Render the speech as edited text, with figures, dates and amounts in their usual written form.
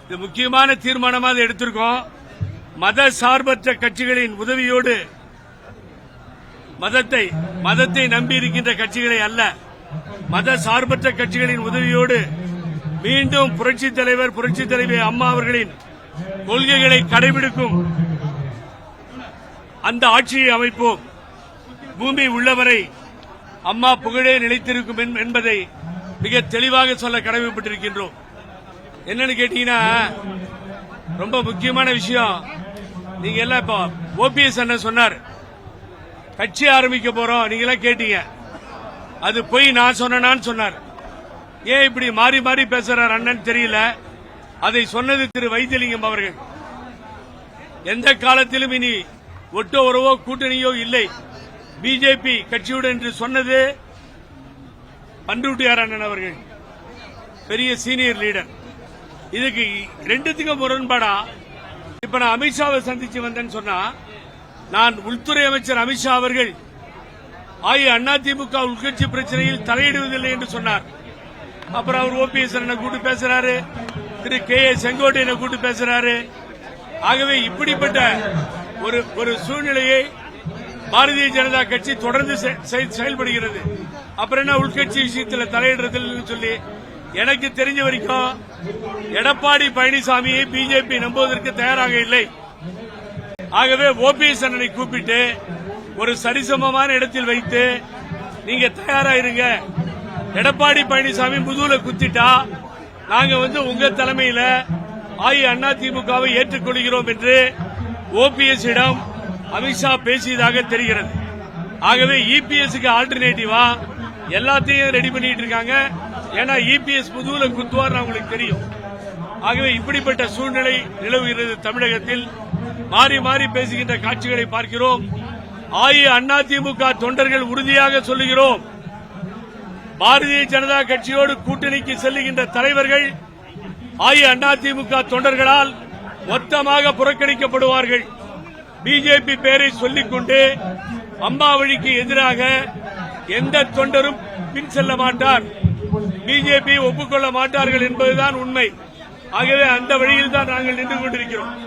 இது முக்கியமான தீர்மானமாக எடுத்திருக்கோம். மத சார்பற்ற கட்சிகளின் உதவியோடு மதத்தை நம்பி இருக்கின்ற கட்சிகளை அல்ல, மத சார்பற்ற கட்சிகளின் உதவியோடு மீண்டும் புரட்சித் தலைவி அம்மா அவர்களின் கொள்கைகளை கடைபிடிக்கும் அந்த ஆட்சியை அமைப்போம். பூமி உள்ளவரை அம்மா புகழே நிலைத்திருக்கும் என்பதை மிக தெளிவாக சொல்ல கடமைப்பட்டிருக்கின்றோம். என்னன்னு கேட்டீங்கன்னா, ரொம்ப முக்கியமான விஷயம். நீங்க எல்லாம் இப்போ ஓபிஎஸ் அண்ணன் சொன்னார், கட்சி ஆரம்பிக்க போறோம், நீங்க எல்லாம் கேட்டீங்க. அது போய் நான் சொன்னான்னு சொன்னார். ஏன் இப்படி மாறி மாறி பேசுறார் அண்ணன் தெரியல. அதை சொன்னது திரு வைத்தியலிங்கம் அவர்கள். எந்த காலத்திலும் இனி ஒட்டோ உறவோ கூட்டணியோ இல்லை பிஜேபி கட்சியுடன் என்று சொன்னது பண்ருட்டியார் அண்ணன் அவர்கள், பெரிய சீனியர் லீடர். இதுக்கு ரெண்டுத்துக்கும் முரண்பாடா இப்ப நான் அமித்ஷாவை சந்திச்சு வந்தேன்னு சொன்னா, நான் உள்துறை அமைச்சர் அமித்ஷா அவர்கள் அதிமுக உள்கட்சி பிரச்சனையில் தலையிடுவதில்லை என்று சொன்னார். அப்புறம் அவர் ஓபிஎஸ் கூட்டு பேசுறாரு, திரு கே ஏ செங்கோட்டையனை கூட்டு பேசுறாரு. ஆகவே இப்படிப்பட்ட ஒரு சூழ்நிலையை பாரதிய ஜனதா கட்சி தொடர்ந்து செயல்படுகிறது. அப்புறம் என்ன உள்கட்சி விஷயத்தில் தலையிடுறதில்லை சொல்லி, எனக்கு தெரிஞ்ச வரைக்கும் எடப்பாடி பழனிசாமியை பிஜேபி நம்புவதற்கு தயாராக இல்லை. ஆகவே ஓபிஎஸ் அண்ணனை கூப்பிட்டு ஒரு சரிசமமான இடத்தில் வைத்து நீங்க தயாராயிருங்க, எடப்பாடி பழனிசாமி முதுகுல குத்திட்டா நாங்க உங்க தலைமையில அதிமுகவை ஏற்றுக்கொள்கிறோம் என்று ஓபிஎஸ் இடம் அமித்ஷா பேசியதாக தெரிகிறது. ஆகவே இபிஎஸ்க்கு ஆல்டர்னேட்டிவா எல்லாத்தையும் ரெடி பண்ணிட்டு இருக்காங்க. ஏன்னா இபிஎஸ் முதுகுல குத்துவார் உங்களுக்கு தெரியும். ஆகவே இப்படிப்பட்ட சூழ்நிலை நிலவுகிறது தமிழகத்தில். மாறி மாறி பேசுகின்ற காட்சிகளை பார்க்கிறோம். அதிமுக தொண்டர்கள் உறுதியாக சொல்லுகிறோம், பாரதிய ஜனதா கட்சியோடு கூட்டணிக்கு செல்லுகின்ற தலைவர்கள் அதிமுக தொண்டர்களால் மொத்தமாக புறக்கணிக்கப்படுவார்கள். பிஜேபி பெயரை சொல்லிக் கொண்டு அம்மா வழிக்கு எதிராக எந்த தொண்டரும் பின் செல்ல மாட்டார், பிஜேபி ஒப்புக்கொள்ள மாட்டார்கள் என்பதுதான் உண்மை. ஆகவே அந்த வழியில் தான் நாங்கள் நின்று கொண்டிருக்கிறோம்.